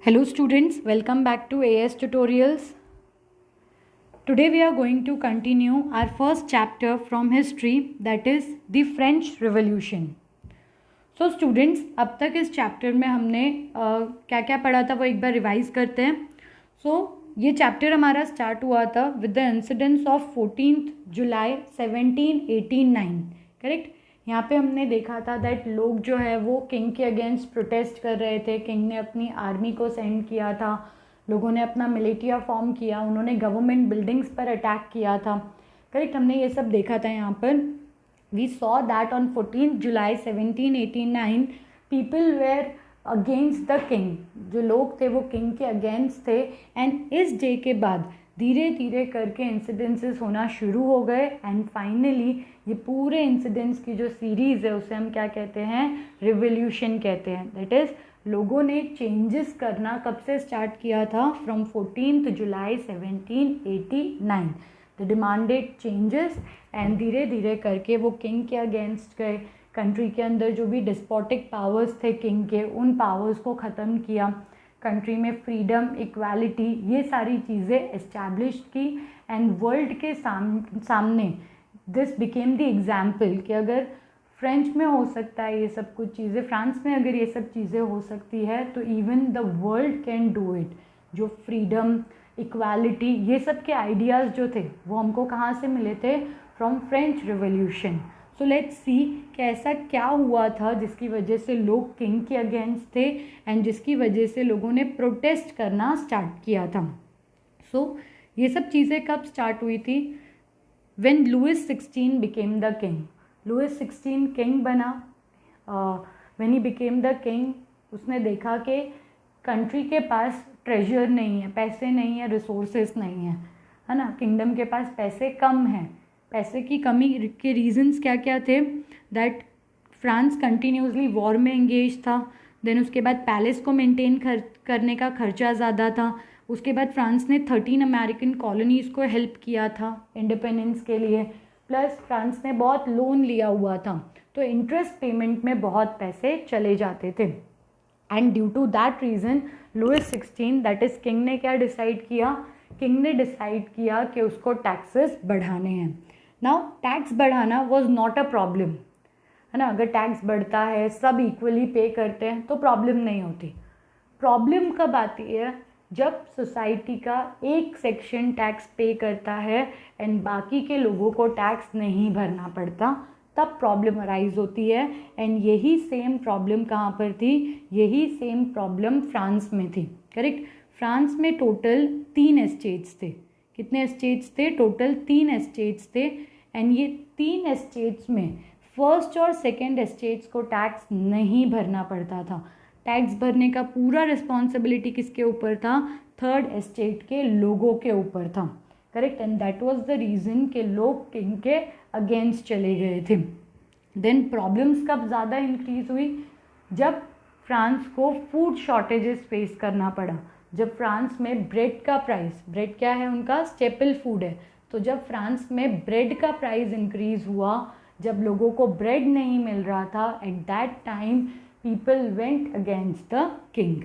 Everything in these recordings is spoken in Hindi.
Hello students, welcome back to AS Tutorials. Today we are going to continue our first chapter from history, that is the French Revolution. So students, अब तक इस चैप्टर में हमने क्या क्या पढ़ा था वो एक बार रिवाइज करते हैं. ये चैप्टर हमारा स्टार्ट हुआ था with the incidents of 14 July 1789. Correct. यहाँ पे हमने देखा था दैट लोग जो है वो किंग के अगेंस्ट प्रोटेस्ट कर रहे थे. किंग ने अपनी आर्मी को सेंड किया था, लोगों ने अपना मिलिटिया फॉर्म किया, उन्होंने गवर्नमेंट बिल्डिंग्स पर अटैक किया था. करेक्ट. हमने ये सब देखा था. यहाँ पर we saw that on 14 July 1789 people were against the king. जो लोग थे वो किंग के अगेंस्ट थे. एंड इस डे के बाद धीरे धीरे करके इंसिडेंसेस होना शुरू हो गए. एंड फाइनली ये पूरे इंसिडेंट्स की जो सीरीज़ है उसे हम क्या कहते हैं, रिवोल्यूशन कहते हैं. दैट इज़ लोगों ने चेंजेस करना कब से स्टार्ट किया था, from 14 July 1789 the demanded changes. And धीरे धीरे करके वो किंग के अगेंस्ट गए. कंट्री के अंदर जो भी डिस्पोटिक पावर्स थे किंग के, उन पावर्स को ख़त्म किया. कंट्री में फ्रीडम, इक्वालिटी, ये सारी चीज़ें इस्टेब्लिश की. एंड वर्ल्ड के सामने दिस बिकेम द एग्जाम्पल कि अगर फ्रेंच में हो सकता है ये सब कुछ चीज़ें, फ्रांस में अगर ये सब चीज़ें हो सकती है तो even the world can do it. जो फ्रीडम, इक्वालिटी, ये सब के आइडियाज़ जो थे वो हमको कहाँ से मिले थे, from French revolution. So let's see कि ऐसा क्या हुआ था जिसकी वजह से लोग किंग के अगेंस्ट थे एंड जिसकी वजह से लोगों ने प्रोटेस्ट करना स्टार्ट किया था. ये सब चीज़ें कब स्टार्ट हुई थी, when Louis 16 became the king. Louis 16 king बना. When he became the king उसने देखा कि कंट्री के पास ट्रेजर नहीं है, पैसे नहीं है, रिसोर्सेस नहीं है ना. किंगडम के पास पैसे कम हैं. पैसे की कमी के रीजंस क्या क्या थे, दैट फ्रांस कंटिन्यूसली वॉर में एंगेज था. देन उसके बाद पैलेस को मेंटेन करने का खर्चा ज़्यादा था. उसके बाद फ्रांस ने 13 अमेरिकन कॉलोनीज़ को हेल्प किया था इंडिपेंडेंस के लिए. प्लस फ्रांस ने बहुत लोन लिया हुआ था, तो इंटरेस्ट पेमेंट में बहुत पैसे चले जाते थे. And due to that reason Louis 16 that is king ने क्या डिसाइड किया, किंग ने डिसाइड किया कि उसको टैक्सेस बढ़ाने हैं. नाउ टैक्स बढ़ाना वॉज नॉट अ प्रॉब्लम, है ना. अगर टैक्स बढ़ता है, सब इक्वली पे करते हैं तो प्रॉब्लम नहीं होती. प्रॉब्लम कब आती है, जब सोसाइटी का एक सेक्शन टैक्स पे करता है एंड बाकी के लोगों को टैक्स नहीं भरना पड़ता, तब प्रॉब्लम अराइज होती है. एंड यही सेम प्रॉब्लम कहाँ पर थी, यही सेम प्रॉब्लम फ्रांस में थी. करेक्ट. फ्रांस में टोटल 3 एस्टेट्स थे. कितने एस्टेट्स थे, टोटल 3 एस्टेट्स थे. एंड ये 3 एस्टेट्स में फर्स्ट और सेकंड एस्टेट्स को टैक्स नहीं भरना पड़ता था. टैक्स भरने का पूरा रिस्पॉन्सिबिलिटी किसके ऊपर था, थर्ड एस्टेट के लोगों के ऊपर था. Correct. And that was the reason कि लोग किंग के अगेंस्ट चले गए थे. देन प्रॉब्लम्स कब ज़्यादा इंक्रीज हुई, जब फ्रांस को फूड शॉर्टेजेस फेस करना पड़ा. जब फ्रांस में ब्रेड का प्राइस, ब्रेड क्या है उनका स्टेपल फूड है, तो जब फ्रांस में ब्रेड का प्राइस इंक्रीज हुआ, जब लोगों को ब्रेड नहीं मिल रहा था, eight that time people went against the king.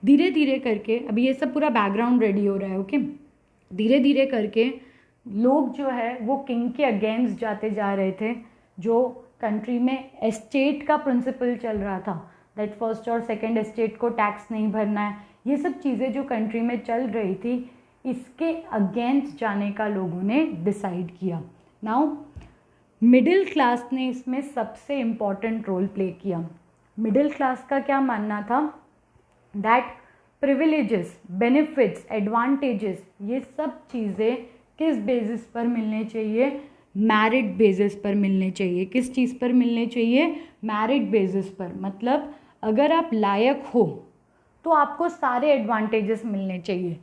धीरे धीरे करके, अभी ये सब पूरा बैकग्राउंड रेडी हो रहा है. ओके. धीरे धीरे करके लोग जो है वो किंग के अगेंस्ट जाते जा रहे थे. जो कंट्री में एस्टेट का प्रिंसिपल चल रहा था, दैट फर्स्ट और सेकंड एस्टेट को टैक्स नहीं भरना है, ये सब चीज़ें जो कंट्री में चल रही थी, इसके अगेंस्ट जाने का लोगों ने डिसाइड किया. नाउ मिडिल क्लास ने इसमें सबसे इम्पॉर्टेंट रोल प्ले किया. मिडिल क्लास का क्या मानना था, दैट प्रिविलेजेस, बेनिफिट्स, एडवांटेजेस, ये सब चीज़ें किस बेसिस पर मिलने चाहिए, मैरिट बेसिस पर मिलने चाहिए. किस चीज़ पर मिलने चाहिए, मैरिट बेसिस पर. मतलब अगर आप लायक हो तो आपको सारे एडवांटेजेस मिलने चाहिए,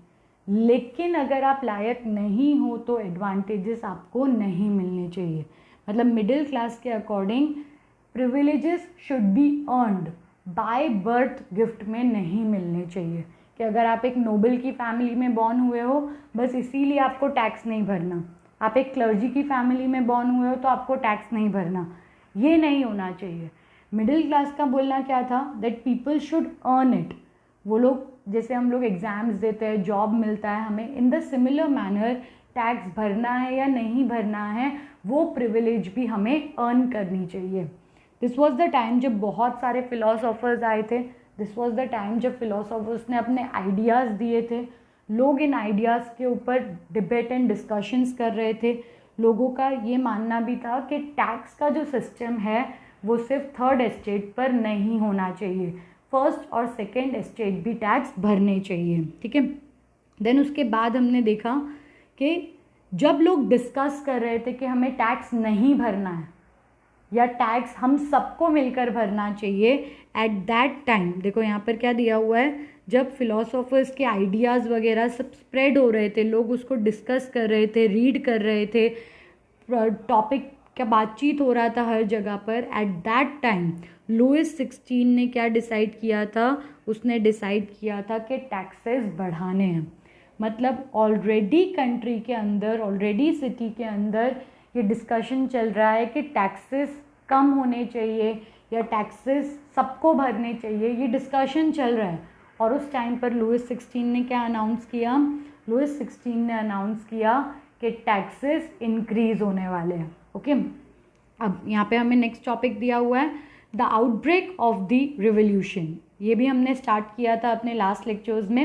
लेकिन अगर आप लायक नहीं हो तो एडवांटेजेस आपको नहीं मिलने चाहिए. मतलब मिडिल क्लास के according privileges should be earned by birth, gift में नहीं मिलने चाहिए. कि अगर आप एक नोबल की फैमिली में बॉर्न हुए हो बस इसीलिए आपको टैक्स नहीं भरना, आप एक क्लर्जी की फैमिली में बॉर्न हुए हो तो आपको टैक्स नहीं भरना, ये नहीं होना चाहिए. मिडिल क्लास का बोलना क्या था, that people should earn it. वो लोग जैसे हम लोग एग्ज़ाम्स देते हैं, जॉब मिलता है हमें, in the similar manner tax भरना है या नहीं भरना है वो प्रिविलेज भी हमें अर्न करनी चाहिए। दिस वॉज द टाइम जब बहुत सारे फिलोसोफर्स आए थे, दिस वॉज द टाइम जब फिलोसोफर्स ने अपने आइडियाज़ दिए थे, लोग इन आइडियाज़ के ऊपर डिबेट एंड डिस्कशंस कर रहे थे। लोगों का ये मानना भी था कि टैक्स का जो सिस्टम है वो सिर्फ थर्ड एस्टेट पर नहीं होना चाहिए, फर्स्ट और सेकेंड एस्टेट भी टैक्स भरने चाहिए, ठीक है। देन उसके बाद हमने देखा कि जब लोग डिस्कस कर रहे थे कि हमें टैक्स नहीं भरना है या टैक्स हम सबको मिलकर भरना चाहिए, एट दैट टाइम देखो यहाँ पर क्या दिया हुआ है, जब फिलोसोफर्स के आइडियाज़ वगैरह सब स्प्रेड हो रहे थे, लोग उसको डिस्कस कर रहे थे, रीड कर रहे थे, टॉपिक का बातचीत हो रहा था हर जगह पर, एट दैट टाइम लुइस 16 ने क्या डिसाइड किया था, उसने डिसाइड किया था कि टैक्सेस बढ़ाने हैं। मतलब ऑलरेडी कंट्री के अंदर, ऑलरेडी सिटी के अंदर ये डिस्कशन चल रहा है कि टैक्सेस कम होने चाहिए या टैक्सेस सबको भरने चाहिए, ये डिस्कशन चल रहा है। और उस टाइम पर लुइस 16 ने क्या अनाउंस किया, लुइस 16 ने अनाउंस किया कि टैक्सेस इंक्रीज होने वाले हैं, ओके। अब यहाँ पे हमें नेक्स्ट टॉपिक दिया हुआ है the outbreak of the revolution. ये भी हमने स्टार्ट किया था अपने लास्ट लेक्चर्स में।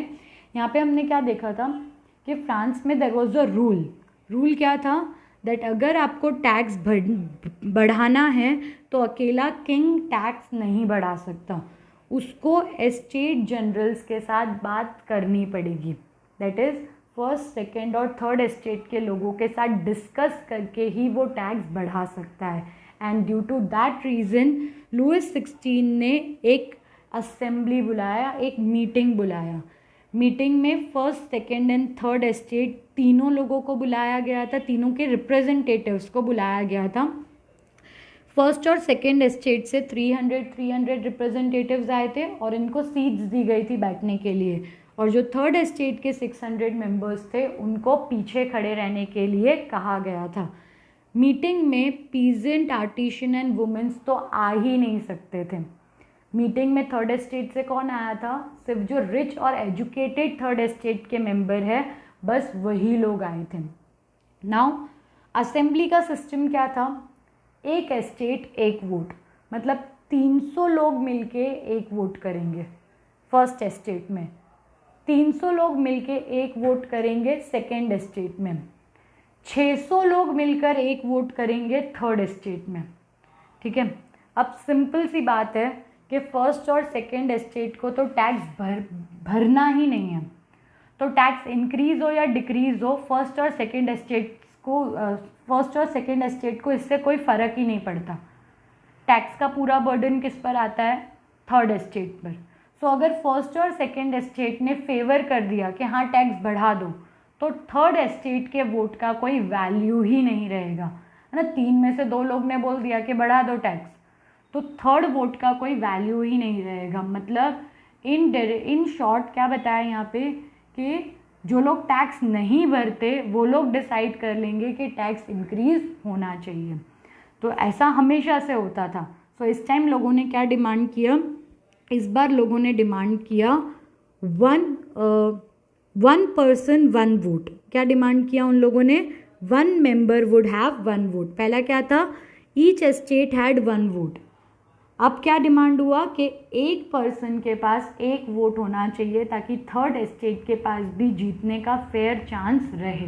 यहाँ पे हमने क्या देखा था कि फ्रांस में देयर वाज अ रूल क्या था, दैट अगर आपको टैक्स बढ़ाना है तो अकेला किंग टैक्स नहीं बढ़ा सकता, उसको एस्टेट जनरल्स के साथ बात करनी पड़ेगी। दैट इज़ फर्स्ट, सेकेंड और थर्ड एस्टेट के लोगों के साथ डिस्कस करके ही वो टैक्स बढ़ा सकता है। And due to that reason Louis 16 ने एक असेंबली बुलाया, एक मीटिंग बुलाया। मीटिंग में first, second and third estate तीनों लोगों को बुलाया गया था, तीनों के रिप्रेजेंटेटिव्स को बुलाया गया था। फर्स्ट और सेकेंड एस्टेट से 300 रिप्रेजेंटेटिव्स आए थे और इनको सीट्स दी गई थी बैठने के लिए, और जो थर्ड एस्टेट के 600 मेंबर्स थे उनको पीछे खड़े रहने के लिए कहा गया था। मीटिंग में पीजेंट, आर्टिशन एंड वुमेन्स तो आ ही नहीं सकते थे। मीटिंग में थर्ड एस्टेट से कौन आया था, सिर्फ जो रिच और एजुकेटेड थर्ड एस्टेट के मेंबर है, बस वही लोग आए थे। नाउ असेंबली का सिस्टम क्या था, एक एस्टेट एक वोट, मतलब 300 लोग मिलके एक वोट करेंगे फर्स्ट एस्टेट में, 300 लोग मिलके एक वोट करेंगे सेकेंड एस्टेट में, 600 लोग मिलकर एक वोट करेंगे थर्ड एस्टेट में, ठीक है। अब सिंपल सी बात है कि फर्स्ट और सेकेंड एस्टेट को तो टैक्स भरना ही नहीं है, तो टैक्स इंक्रीज हो या डिक्रीज हो, फर्स्ट और सेकेंड एस्टेट को इससे कोई फ़र्क ही नहीं पड़ता। टैक्स का पूरा बर्डन किस पर आता है, थर्ड एस्टेट पर। सो अगर फर्स्ट और सेकेंड एस्टेट ने फेवर कर दिया कि हाँ टैक्स बढ़ा दो, तो थर्ड एस्टेट के वोट का कोई वैल्यू ही नहीं रहेगा, है ना। 3 में से 2 लोग ने बोल दिया कि बढ़ा दो टैक्स, तो थर्ड वोट का कोई वैल्यू ही नहीं रहेगा। मतलब इन शॉर्ट क्या बताया यहाँ पे कि जो लोग टैक्स नहीं भरते वो लोग डिसाइड कर लेंगे कि टैक्स इंक्रीज होना चाहिए। तो ऐसा हमेशा से होता था। सो इस टाइम लोगों ने क्या डिमांड किया, इस बार लोगों ने डिमांड किया वन पर्सन वन वोट। क्या डिमांड किया उन लोगों ने, 1 मेंबर वुड हैव 1 वोट। पहला क्या था, ईच एस्टेट हैड 1 वोट। अब क्या डिमांड हुआ कि एक पर्सन के पास एक वोट होना चाहिए ताकि थर्ड एस्टेट के पास भी जीतने का फेयर चांस रहे।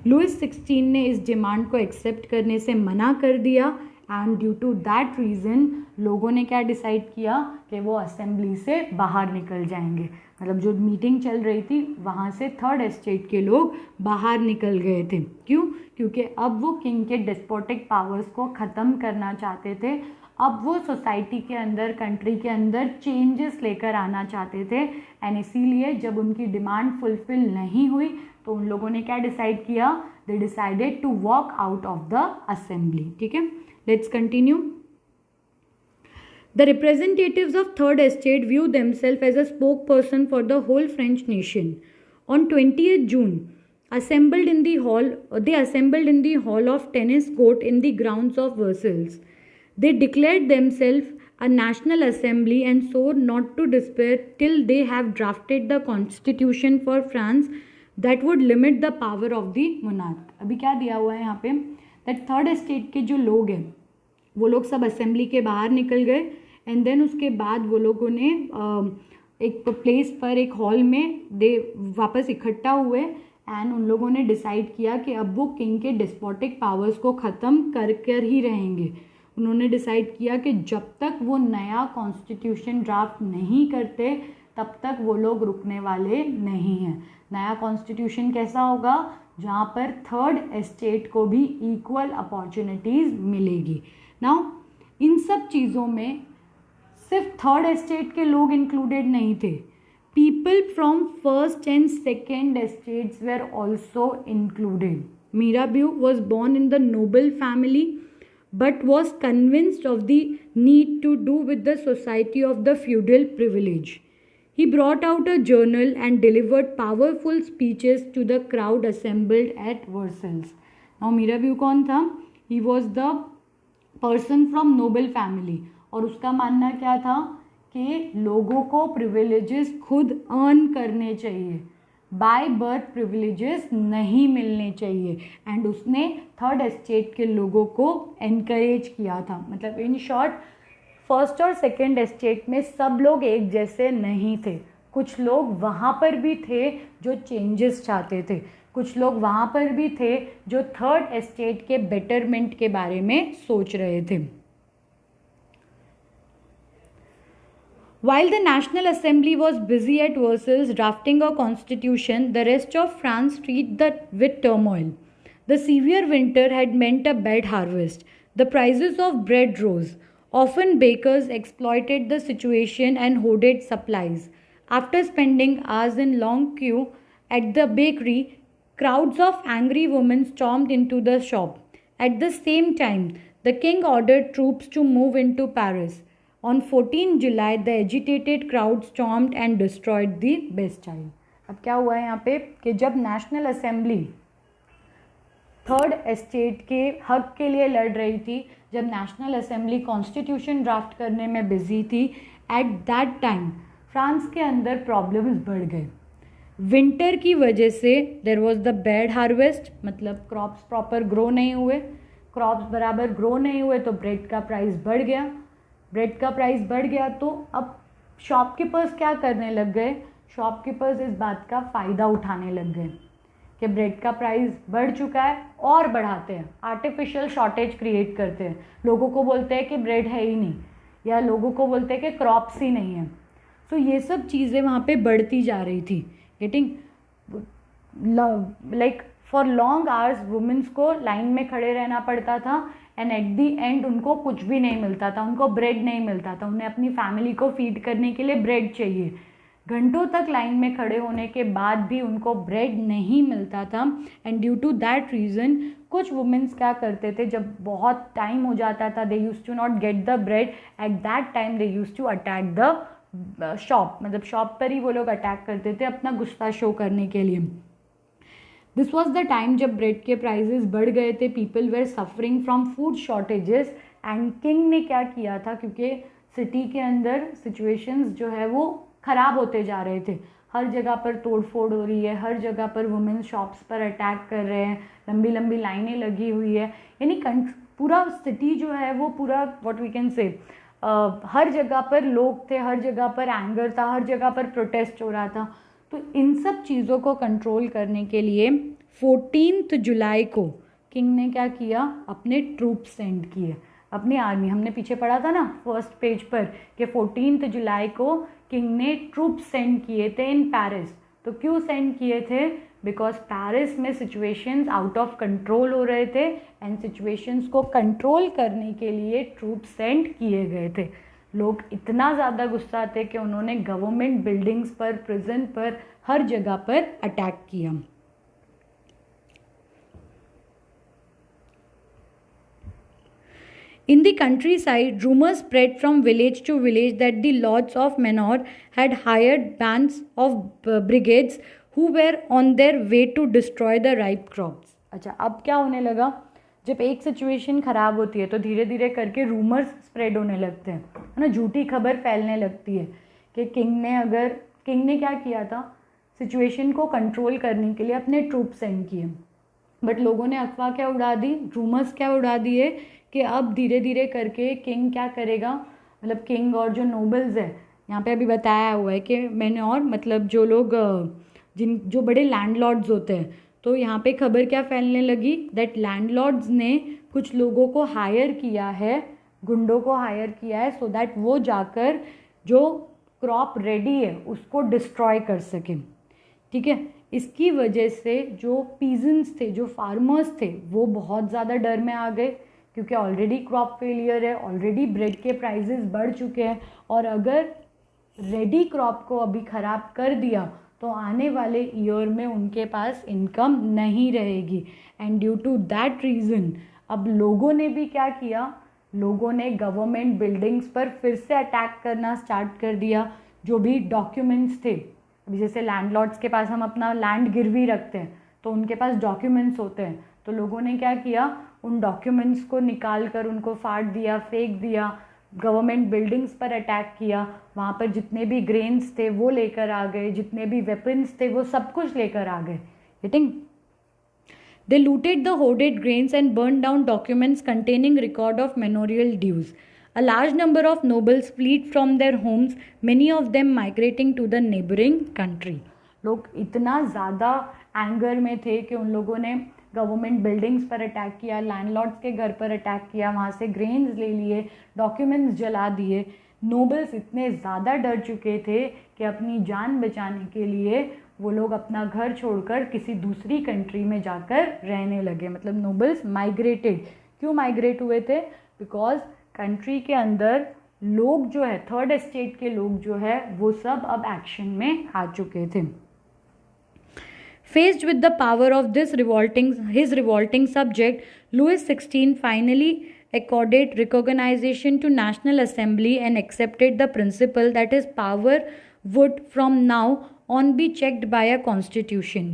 लुइस 16 ने इस डिमांड को एक्सेप्ट करने से मना कर दिया, and due to that reason लोगों ने क्या डिसाइड किया कि वो असेंबली से बाहर निकल जाएंगे। मतलब जो मीटिंग चल रही थी वहाँ से थर्ड एस्टेट के लोग बाहर निकल गए थे। क्यों, क्योंकि अब वो किंग के डिस्पोटिक पावर्स को ख़त्म करना चाहते थे। अब वो सोसाइटी के अंदर, कंट्री के अंदर चेंजेस लेकर आना चाहते थे, एंड इसीलिए जब उनकी डिमांड फुलफिल नहीं हुई तो उन लोगों ने क्या डिसाइड किया, they decided to walk out of the assembly. ठीक है, let's continue. The representatives of Third Estate view themselves as a spokesperson for the whole French nation. On 20th June, they assembled in the hall of tennis court in the grounds of Versailles. They declared themselves a national assembly and swore not to despair till they have drafted the constitution for France that would limit the power of the monarch. अभी क्या दिया हुआ है यहाँ पे, that थर्ड एस्टेट के जो लोग हैं वो लोग सब असेंबली के बाहर निकल गए एंड देन उसके बाद वो लोगों ने एक प्लेस पर, एक हॉल में दे वापस इकट्ठा हुए एंड उन लोगों ने डिसाइड किया कि अब वो किंग के डिस्पोटिक पावर्स को ख़त्म कर ही रहेंगे. उन्होंने डिसाइड किया कि जब तक वो नया कॉन्स्टिट्यूशन ड्राफ्ट नहीं करते तब तक वो लोग रुकने वाले नहीं हैं. नया कॉन्स्टिट्यूशन कैसा होगा, जहाँ पर थर्ड एस्टेट को भी इक्वल अपॉर्चुनिटीज़ मिलेगी. नाउ इन सब चीज़ों में सिर्फ थर्ड एस्टेट के लोग इंक्लूडेड नहीं थे. People from first and second estates were also included. Mirabeau was born in the noble family but was convinced of the need to do with the society of the feudal privilege. He brought out a journal and delivered powerful speeches to the crowd assembled at Versailles. Now Mirabeau कौन था? He was the person from noble family और उसका मानना क्या था कि लोगों को प्रिविलेजेस खुद अर्न करने चाहिए, बाय बर्थ प्रिविलेजेस नहीं मिलने चाहिए. एंड उसने थर्ड एस्टेट के लोगों को एनकरेज किया था. मतलब इन शॉर्ट फर्स्ट और सेकेंड एस्टेट में सब लोग एक जैसे नहीं थे. कुछ लोग वहाँ पर भी थे जो चेंजेस चाहते थे, कुछ लोग वहाँ पर भी थे जो थर्ड एस्टेट के बेटरमेंट के बारे में सोच रहे थे. While the National Assembly was busy at Versailles drafting a constitution, the rest of France treated with turmoil. The severe winter had meant a bad harvest. The prices of bread rose. Often bakers exploited the situation and hoarded supplies. After spending hours in long queue at the bakery, crowds of angry women stormed into the shop. At the same time, the king ordered troops to move into Paris. On 14 July, the agitated crowd stormed and destroyed the Bastille. अब क्या हुआ है यहाँ पे कि जब नेशनल असेंबली थर्ड एस्टेट के हक के लिए लड़ रही थी, जब नेशनल असेंबली कॉन्स्टिट्यूशन ड्राफ्ट करने में बिजी थी, एट दैट टाइम फ्रांस के अंदर प्रॉब्लम्स बढ़ गए. विंटर की वजह से there was the bad harvest, मतलब क्रॉप्स प्रॉपर ग्रो नहीं हुए. क्रॉप्स बराबर ग्रो नहीं हुए तो ब्रेड का प्राइस बढ़ गया. ब्रेड का प्राइस बढ़ गया तो अब शॉपकीपर्स क्या करने लग गए, शॉपकीपर्स इस बात का फ़ायदा उठाने लग गए कि ब्रेड का प्राइस बढ़ चुका है और बढ़ाते हैं, आर्टिफिशियल शॉर्टेज क्रिएट करते हैं. लोगों को बोलते हैं कि ब्रेड है ही नहीं, या लोगों को बोलते हैं कि क्रॉप्स ही नहीं है. सो ये सब चीज़ें वहाँ पे बढ़ती जा रही थी. Getting like for long hours womens को लाइन में खड़े रहना पड़ता था एंड एट दी एंड उनको कुछ भी नहीं मिलता था, उनको ब्रेड नहीं मिलता था. उन्हें अपनी फैमिली को फीड करने के लिए ब्रेड चाहिए. घंटों तक लाइन में खड़े होने के बाद भी उनको ब्रेड नहीं मिलता था. And due to that reason कुछ वुमेन्स क्या करते थे, जब बहुत टाइम हो जाता था, they use to not get the bread, at that time they use to attack the shop. मतलब शॉप पर ही वो लोग अटैक करते थे अपना गुस्सा शो करने के लिए. दिस वॉज द टाइम जब ब्रेड के प्राइजेस बढ़ गए थे. People were suffering from food shortages and king ने क्या किया था, क्योंकि सिटी के अंदर सिचुएशंस जो है वो ख़राब होते जा रहे थे. हर जगह पर तोड़फोड़ हो रही है, हर जगह पर वुमेन शॉप्स पर अटैक कर रहे हैं, लंबी लंबी लाइनें लगी हुई है. यानी पूरा सिटी जो है वो पूरा व्हाट वी कैन से हर जगह पर लोग थे, हर जगह पर एंगर था, हर जगह पर प्रोटेस्ट हो रहा था. तो इन सब चीज़ों को कंट्रोल करने के लिए 14 जुलाई को किंग ने क्या किया, अपने ट्रूप सेंड किए, अपनी आर्मी. हमने पीछे पढ़ा था ना फर्स्ट पेज पर कि 14 जुलाई को किंग ने ट्रूप सेंड किए थे इन पेरिस. तो क्यों सेंड किए थे, बिकॉज पेरिस में सिचुएशंस आउट ऑफ कंट्रोल हो रहे थे एंड सिचुएशंस को कंट्रोल करने के लिए ट्रूप सेंड किए गए थे. लोग इतना ज़्यादा गुस्सा थे कि उन्होंने गवर्नमेंट बिल्डिंग्स पर, प्रिजन पर, हर जगह पर अटैक किया. In the countryside, rumors spread from village to village that the lords of Manor had hired bands of brigades who were on their way to destroy the ripe crops. अच्छा, अब क्या होने लगा, जब एक सिचुएशन ख़राब होती है तो धीरे धीरे करके रूमर्स स्प्रेड होने लगते हैं, है ना, झूठी खबर फैलने लगती है कि किंग ने क्या किया था, सिचुएशन को कंट्रोल करने के लिए अपने ट्रूप सेंड किए, बट लोगों ने अफवाह क्या उड़ा दी, रूमर्स क्या उड़ा दिए कि अब धीरे धीरे करके किंग क्या करेगा, मतलब किंग और जो नोबल्स है, यहाँ पे अभी बताया हुआ है कि मैंने, और मतलब जो लोग जो बड़े लैंडलॉर्ड्स होते हैं, तो यहाँ पे खबर क्या फैलने लगी, दैट लैंडलॉर्ड्स ने कुछ लोगों को हायर किया है, गुंडों को हायर किया है, सो दैट वो जाकर जो क्रॉप रेडी है उसको डिस्ट्रॉय कर सके। ठीक है, इसकी वजह से जो पीजेंट्स थे, जो फार्मर्स थे, वो बहुत ज़्यादा डर में आ गए, क्योंकि ऑलरेडी क्रॉप फेलियर है, ऑलरेडी ब्रेड के प्राइसेस बढ़ चुके हैं, और अगर रेडी क्रॉप को अभी ख़राब कर दिया तो आने वाले ईयर में उनके पास इनकम नहीं रहेगी। And due to that reason अब लोगों ने भी क्या किया, लोगों ने गवर्नमेंट बिल्डिंग्स पर फिर से अटैक करना स्टार्ट कर दिया। जो भी डॉक्यूमेंट्स थे, अभी जैसे लैंडलॉर्ड्स के पास हम अपना लैंड गिरवी रखते हैं तो उनके पास डॉक्यूमेंट्स होते हैं, तो लोगों ने क्या किया, उन डॉक्यूमेंट्स को निकाल कर उनको फाड़ दिया, फेंक दिया, गवर्नमेंट बिल्डिंग्स पर अटैक किया, वहाँ पर जितने भी ग्रेन्स थे वो लेकर आ गए, जितने भी वेपन्स थे वो सब कुछ लेकर आ गए। Getting, they looted the hoarded grains and burned down documents containing record of manorial dues. A large number of nobles fled from their homes, many of them migrating to the neighboring country. लोग इतना ज़्यादा एंगर में थे कि उन लोगों ने गवर्नमेंट बिल्डिंग्स पर अटैक किया, लैंडलॉर्ड्स के घर पर अटैक किया, वहाँ से ग्रेन्स ले लिए, डॉक्यूमेंट्स जला दिए। नोबल्स इतने ज़्यादा डर चुके थे कि अपनी जान बचाने के लिए वो लोग अपना घर छोड़कर किसी दूसरी कंट्री में जाकर रहने लगे। मतलब नोबल्स माइग्रेटेड, क्यों माइग्रेट हुए थे, बिकॉज कंट्री के अंदर लोग जो है, थर्ड एस्टेट के लोग जो है, वो सब अब एक्शन में आ चुके थे। Faced with the power of his revolting subject, Louis XVI finally accorded recognition to National Assembly and accepted the principle that his power would from now on be checked by a constitution.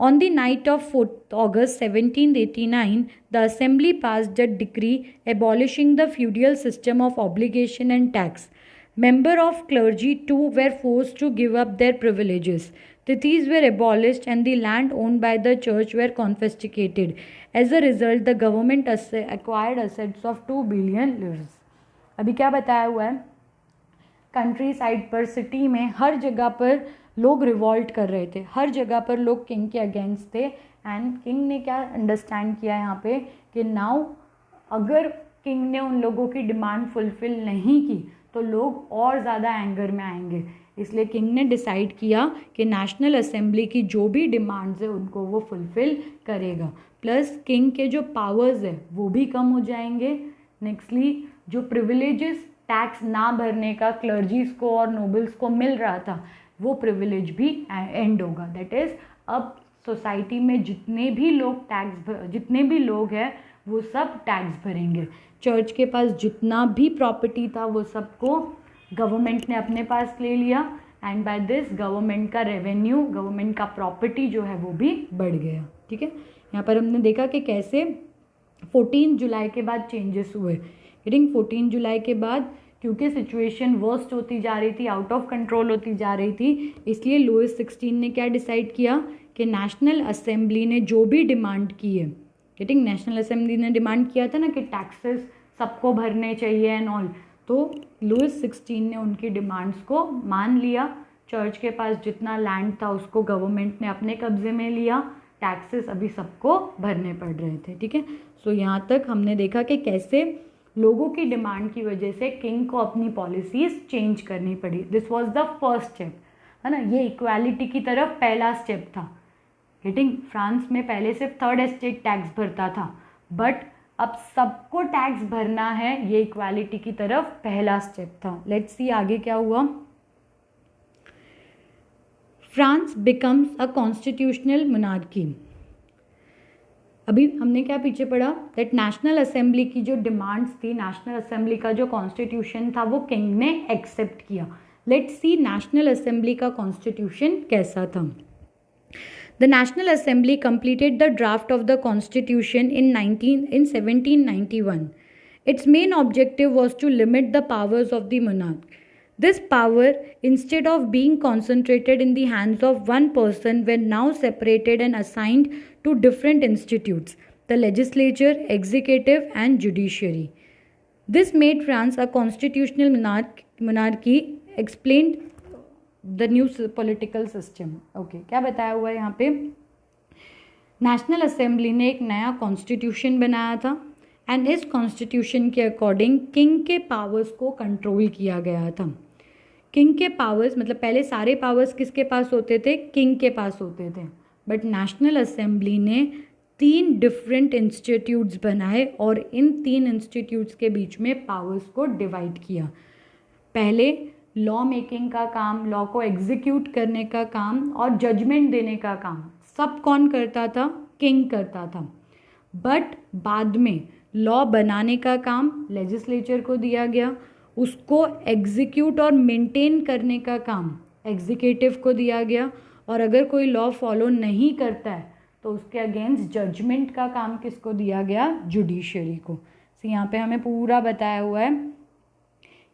On the night of 4th August 1789, the Assembly passed a decree abolishing the feudal system of obligation and tax. Members of clergy too were forced to give up their privileges. Tithis were abolished and the land owned by the church were confiscated. As a result, the government acquired assets of 2 billion liras. अभी क्या बताया हुआ है, कंट्री साइड पर, सिटी में, हर जगह पर लोग रिवॉल्ट कर रहे थे, हर जगह पर लोग किंग के अगेंस्ट थे। एंड किंग ने क्या अंडरस्टैंड किया यहाँ पे कि नाउ अगर किंग ने उन लोगों की डिमांड फुलफिल नहीं की तो लोग और ज़्यादा एंगर में आएंगे, इसलिए किंग ने डिसाइड किया कि नेशनल असेंबली की जो भी डिमांड्स है उनको वो फुलफिल करेगा। प्लस किंग के जो पावर्स है वो भी कम हो जाएंगे। नेक्स्टली जो प्रिविलेजेस टैक्स ना भरने का क्लर्जीज को और नोबल्स को मिल रहा था वो प्रिविलेज भी एंड होगा। दैट इज़ अब सोसाइटी में जितने भी लोग हैं वो सब टैक्स भरेंगे। चर्च के पास जितना भी प्रॉपर्टी था वो सबको गवर्नमेंट ने अपने पास ले लिया एंड बाय दिस गवर्नमेंट का रेवेन्यू, गवर्नमेंट का प्रॉपर्टी जो है वो भी बढ़ गया। ठीक है, यहाँ पर हमने देखा कि कैसे 14 जुलाई के बाद चेंजेस हुए। 14 जुलाई के बाद क्योंकि सिचुएशन वर्स्ट होती जा रही थी, आउट ऑफ कंट्रोल होती जा रही थी, इसलिए लुइस 16 ने क्या डिसाइड किया कि नेशनल असेंबली ने जो भी डिमांड की है, नेशनल असेंबली ने डिमांड किया था ना कि टैक्सेस सबको भरने चाहिए एंड ऑल, तो लुइस 16 ने उनकी डिमांड्स को मान लिया। चर्च के पास जितना लैंड था उसको गवर्नमेंट ने अपने कब्जे में लिया, टैक्सेस अभी सबको भरने पड़ रहे थे। ठीक है, सो यहाँ तक हमने देखा कि कैसे लोगों की डिमांड की वजह से किंग को अपनी पॉलिसीज चेंज करनी पड़ी। This was the first step, है ना, ये इक्वालिटी की तरफ पहला स्टेप था। फ्रांस में पहले सिर्फ थर्ड एस्टेट टैक्स भरता था, बट अब सबको टैक्स भरना है, ये इक्वालिटी की तरफ पहला स्टेप था। लेट्स सी आगे क्या हुआ। France becomes a constitutional monarchy. अभी हमने क्या पीछे पढ़ा, दैट नेशनल असेंबली की जो डिमांड्स थी, नेशनल असेंबली का जो कॉन्स्टिट्यूशन था वो किंग ने एक्सेप्ट किया। लेट्स सी नेशनल असेंबली का कॉन्स्टिट्यूशन कैसा था। The National Assembly completed the draft of the Constitution in 1791. Its main objective was to limit the powers of the monarch. This power, instead of being concentrated in the hands of one person, were now separated and assigned to different institutes: the legislature, executive, and judiciary. This made France a constitutional monarchy. Explained the new political system. Okay, क्या बताया हुआ है यहाँ पे? नेशनल असेंबली ने एक नया कॉन्स्टिट्यूशन बनाया था एंड इस कॉन्स्टिट्यूशन के अकॉर्डिंग किंग के पावर्स को कंट्रोल किया गया था. किंग के पावर्स मतलब पहले सारे पावर्स किसके पास होते थे? किंग के पास होते थे. बट नेशनल असेंबली ने 3 डिफरेंट इंस्टीट्यूट्स बनाए और इन 3 इंस्टीट्यूट्स के बीच में पावर्स को डिवाइड किया. पहले लॉ मेकिंग का काम, लॉ को एग्जीक्यूट करने का काम और जजमेंट देने का काम सब कौन करता था? किंग करता था. बट बाद में लॉ बनाने का काम लेजिस्लेचर को दिया गया, उसको एग्जीक्यूट और मेंटेन करने का काम एग्जीक्यूटिव को दिया गया, और अगर कोई लॉ फॉलो नहीं करता है तो उसके अगेंस्ट जजमेंट का काम किसको दिया गया? जुडिशरी को. तो यहाँ पे हमें पूरा बताया हुआ है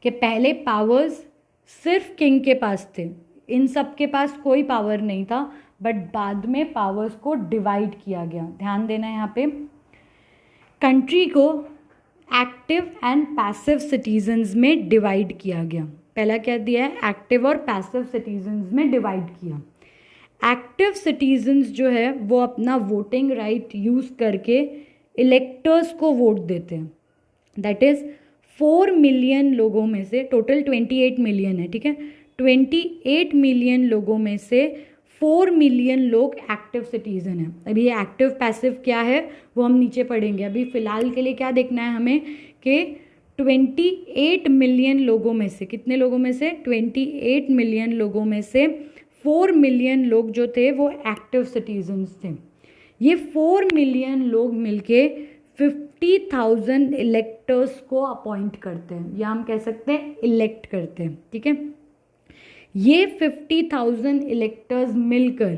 कि पहले पावर्स सिर्फ किंग के पास थे, इन सब के पास कोई पावर नहीं था, बट बाद में पावर्स को डिवाइड किया गया. ध्यान देना यहाँ पे. कंट्री को एक्टिव एंड पैसिव सिटीजन्स में डिवाइड किया गया. पहला क्या दिया है? एक्टिव और पैसिव सिटीजन्स में डिवाइड किया. एक्टिव सिटीजन्स जो है वो अपना वोटिंग राइट यूज़ करके इलेक्टर्स को वोट देते हैं. दैट इज़ 4 मिलियन लोगों में से, टोटल 28 मिलियन है, ठीक है, 28 मिलियन लोगों में से 4 मिलियन लोग एक्टिव सिटीज़न हैं. अभी ये एक्टिव पैसिव क्या है वो हम नीचे पढ़ेंगे. अभी फ़िलहाल के लिए क्या देखना है हमें कि 28 मिलियन लोगों में से, कितने लोगों में से? 28 मिलियन लोगों में से 4 मिलियन लोग जो थे वो एक्टिव सिटीजन्स थे. ये 4 मिलियन लोग मिलके 50,000 इलेक्टर्स को अपॉइंट करते हैं, या हम कह सकते हैं इलेक्ट करते हैं. ठीक है, ये 50,000 इलेक्टर्स मिलकर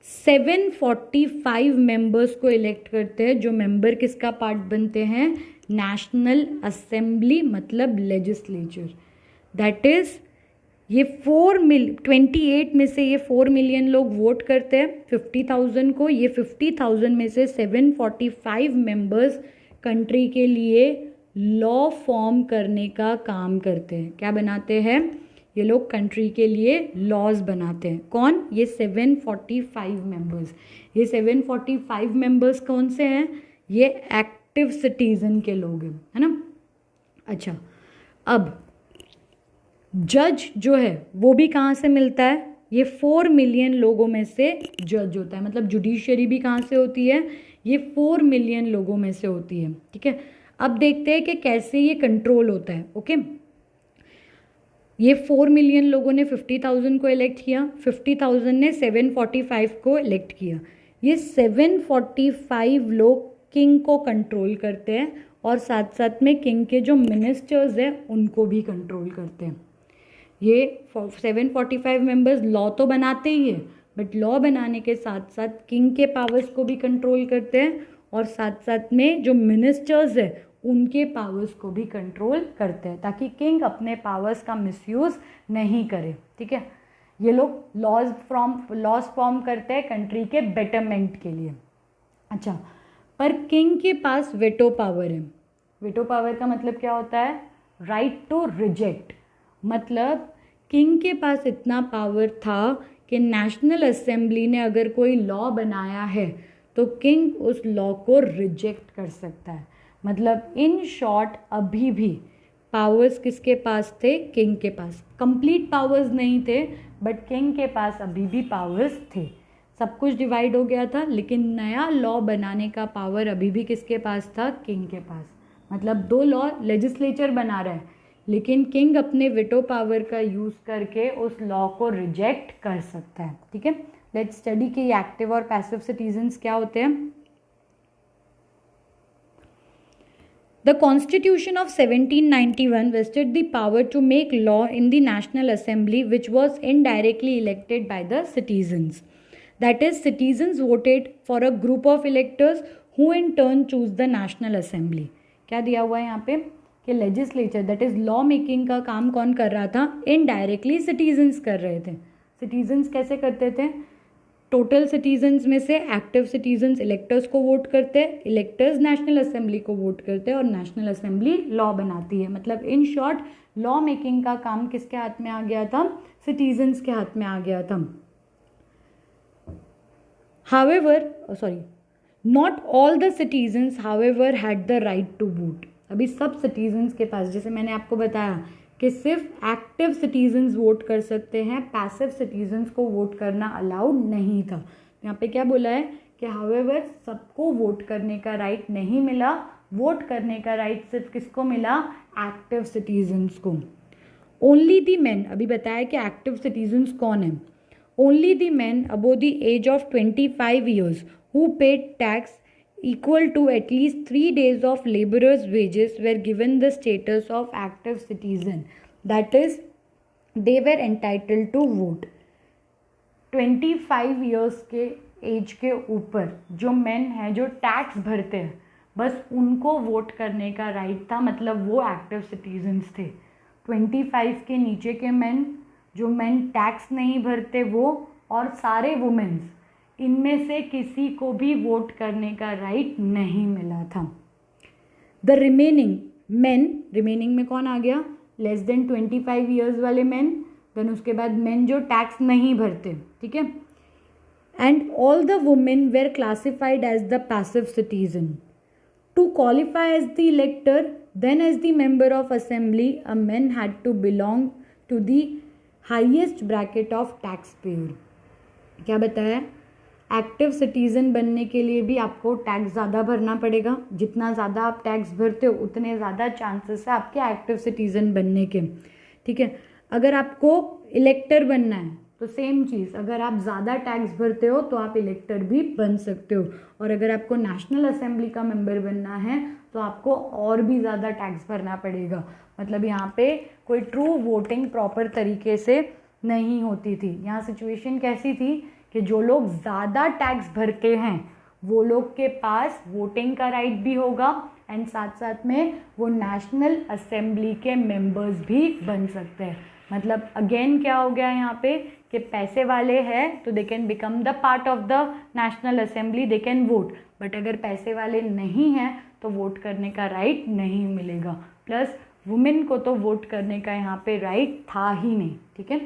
745 मेंबर्स को इलेक्ट करते हैं, जो मेंबर किसका पार्ट बनते हैं? नेशनल असेंबली, मतलब लेजिस्लेचर. दैट इज ये 28 में से ये 4 मिलियन लोग वोट करते हैं 50,000 को. ये 50,000 में से 745 मेंबर्स कंट्री के लिए लॉ फॉर्म करने का काम करते हैं. क्या बनाते हैं? ये लोग कंट्री के लिए लॉज बनाते हैं. कौन? ये 745 मेंबर्स. ये 745 मेंबर्स कौन से हैं? ये एक्टिव सिटीजन के लोग हैं, है ना. अच्छा, अब जज जो है वो भी कहाँ से मिलता है? ये 4 मिलियन लोगों में से जज होता है. मतलब जुडिशरी भी कहाँ से होती है? ये 4 मिलियन लोगों में से होती है. ठीक है, अब देखते हैं कि कैसे ये कंट्रोल होता है. ओके, ये 4 मिलियन लोगों ने 50,000 को इलेक्ट किया, 50,000 ने 745 को इलेक्ट किया. ये 745 लोग किंग को कंट्रोल करते हैं और साथ साथ में किंग के जो मिनिस्टर्स हैं उनको भी कंट्रोल करते हैं. ये 745 मेंबर्स लॉ तो बनाते ही हैं, बट लॉ बनाने के साथ साथ किंग के पावर्स को भी कंट्रोल करते हैं और साथ साथ में जो मिनिस्टर्स हैं उनके पावर्स को भी कंट्रोल करते हैं, ताकि किंग अपने पावर्स का मिसयूज़ नहीं करे. ठीक है, ये लोग लॉज फॉर्म करते हैं कंट्री के बेटरमेंट के लिए. अच्छा, पर किंग के पास वेटो पावर है. वेटो पावर का मतलब क्या होता है? Right to reject. मतलब किंग के पास इतना पावर था कि नेशनल असेंबली ने अगर कोई लॉ बनाया है तो किंग उस लॉ को रिजेक्ट कर सकता है. मतलब इन शॉर्ट अभी भी पावर्स किसके पास थे? किंग के पास. कंप्लीट पावर्स नहीं थे, बट किंग के पास अभी भी पावर्स थे. सब कुछ डिवाइड हो गया था, लेकिन नया लॉ बनाने का पावर अभी भी किसके पास था? किंग के पास. मतलब 2 लॉ लेजिस्लेचर बना रहा है, लेकिन किंग अपने वेटो पावर का यूज़ करके उस लॉ को रिजेक्ट कर सकता है. ठीक है, लेट्स स्टडी कि एक्टिव और पैसिव सिटीजन्स क्या होते हैं. The Constitution of 1791 vested the power to make law in the National Assembly, which was indirectly elected by the citizens. That is citizens voted for a group of electors who in turn choose the national assembly. क्या दिया हुआ है यहाँ पे कि legislature that is law making का काम कौन कर रहा था, इनडायरेक्टली सिटीजन्स कर रहे थे। सिटीजन्स कैसे करते थे, टोटल सिटीजन्स में से एक्टिव सिटीजन्स इलेक्टर्स को वोट करते हैं, इलेक्टर्स नेशनल असेंबली को वोट करते हैं और नेशनल असेंबली लॉ बनाती है। मतलब इन शॉर्ट लॉ मेकिंग का काम किसके हाथ में आ गया था, सिटीजन्स के हाथ में आ गया था। Not all the citizens however had the right to vote. अभी सब सिटीजन्स के पास, जैसे मैंने आपको बताया कि सिर्फ एक्टिव सिटीजन्स वोट कर सकते हैं, पैसिव सिटीजन्स को वोट करना अलाउड नहीं था। यहाँ पे क्या बोला है कि हाउएवर सबको वोट करने का राइट नहीं मिला, वोट करने का राइट सिर्फ किसको मिला, एक्टिव सिटीजन्स को। ओनली दी मेन, अभी बताया कि एक्टिव सिटीजन्स कौन है, only the men above the age of 25 years who paid tax equal to at least 3 days of laborers' wages were given the status of active citizen. That is, they were entitled to vote. 25 years के एज के ऊपर जो मेन हैं जो टैक्स भरते हैं, बस उनको वोट करने का राइट था, मतलब वो एक्टिव सिटीजन्स थे। 25 के नीचे के मेन, जो मेन टैक्स नहीं भरते वो, और सारे वुमेन्स, इनमें से किसी को भी वोट करने का राइट नहीं मिला था। द रिमेनिंग मेन, रिमेनिंग में कौन आ गया, लेस देन 25 years वाले मेन, देन उसके बाद मेन जो टैक्स नहीं भरते, ठीक है। And all the women were classified as the passive citizen. To qualify as the elector then as the member of assembly a man had to belong to the highest bracket of tax payer. क्या बताया, एक्टिव सिटीज़न बनने के लिए भी आपको टैक्स ज़्यादा भरना पड़ेगा, जितना ज़्यादा आप टैक्स भरते हो उतने ज़्यादा चांसेस है आपके एक्टिव सिटीज़न बनने के, ठीक है। अगर आपको इलेक्टर बनना है तो सेम चीज़, अगर आप ज़्यादा टैक्स भरते हो तो आप इलेक्टर भी बन सकते हो, और अगर आपको नेशनल असेंबली का मेंबर बनना है तो आपको और भी ज़्यादा टैक्स भरना पड़ेगा। मतलब यहाँ पे कोई ट्रू वोटिंग प्रॉपर तरीके से नहीं होती थी। यहाँ सिचुएशन कैसी थी कि जो लोग ज़्यादा टैक्स भरते हैं वो लोग के पास वोटिंग का राइट भी होगा, एंड साथ साथ में वो नेशनल असेंबली के मेंबर्स भी बन सकते हैं। मतलब अगेन क्या हो गया यहाँ पे कि पैसे वाले हैं तो they can become the part of the national assembly, they can vote, but अगर पैसे वाले नहीं हैं तो वोट करने का राइट नहीं मिलेगा। प्लस वुमेन को तो वोट करने का यहाँ पे राइट था ही नहीं, ठीक है।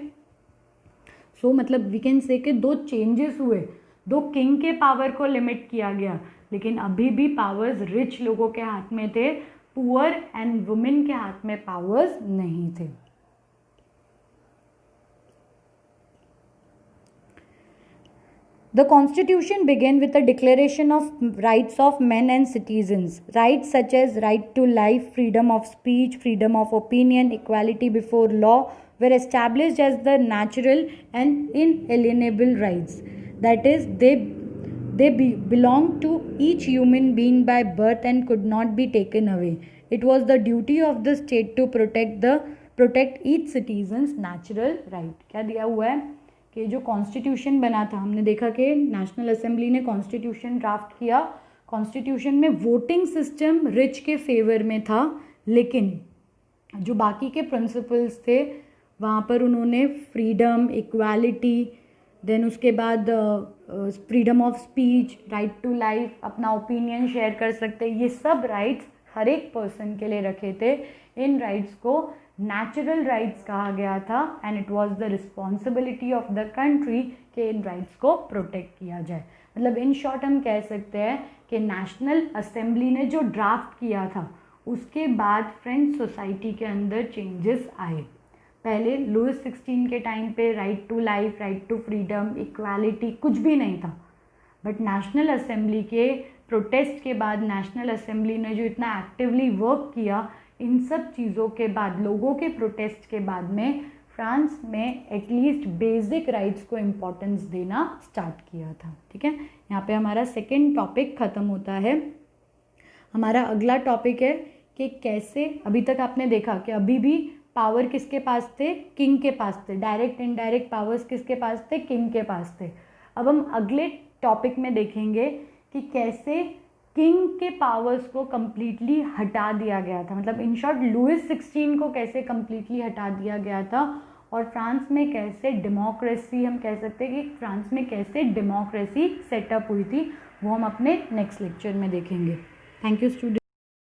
सो मतलब वी कैन से कि दो चेंजेस हुए, दो किंग के पावर को लिमिट किया गया, लेकिन अभी भी पावर्स रिच लोगों के हाथ में थे, पुअर एंड वुमेन के हाथ में पावर्स नहीं थे। The Constitution began with a declaration of rights of men and citizens. Rights such as right to life, freedom of speech, freedom of opinion, equality before law were established as the natural and inalienable rights. That is, they belong to each human being by birth and could not be taken away. It was the duty of the state to protect each citizen's natural right. क्या दिया हुआ है कि जो कॉन्स्टिट्यूशन बना था, हमने देखा कि नेशनल असेंबली ने कॉन्स्टिट्यूशन ड्राफ्ट किया, कॉन्स्टिट्यूशन में वोटिंग सिस्टम रिच के फेवर में था, लेकिन जो बाकी के प्रिंसिपल्स थे वहाँ पर उन्होंने फ्रीडम, इक्वालिटी, देन उसके बाद freedom of speech, right to life, अपना ओपिनियन शेयर कर सकते, ये सब राइट्स हर एक पर्सन के लिए रखे थे। इन राइट्स को नेचुरल राइट्स कहा गया था, and it was the responsibility of the country कि इन राइट्स को प्रोटेक्ट किया जाए। मतलब इन शॉर्ट हम कह सकते हैं कि नेशनल असेंबली ने जो ड्राफ्ट किया था उसके बाद फ्रेंच सोसाइटी के अंदर चेंजेस आए। पहले लुइस 16 के टाइम पे right to life, right to freedom, equality कुछ भी नहीं था, बट नेशनल असेंबली के प्रोटेस्ट के बाद नेशनल असेंबली ने जो इतना एक्टिवली वर्क किया, इन सब चीज़ों के बाद, लोगों के प्रोटेस्ट के बाद में फ्रांस में एटलीस्ट बेसिक राइट्स को इम्पोर्टेंस देना स्टार्ट किया था, ठीक है। यहाँ पे हमारा सेकेंड टॉपिक ख़त्म होता है। हमारा अगला टॉपिक है कि कैसे, अभी तक आपने देखा कि अभी भी पावर किसके पास थे, किंग के पास थे, डायरेक्ट इनडायरेक्ट पावर्स किसके पास थे, किंग के पास थे। अब हम अगले टॉपिक में देखेंगे कि कैसे किंग के पावर्स को कम्प्लीटली हटा दिया गया था, मतलब इन शॉर्ट लुइस 16 को कैसे कम्प्लीटली हटा दिया गया था और फ्रांस में कैसे डेमोक्रेसी, हम कह सकते हैं कि फ्रांस में कैसे डेमोक्रेसी सेटअप हुई थी, वो हम अपने नेक्स्ट लेक्चर में देखेंगे। Thank you student.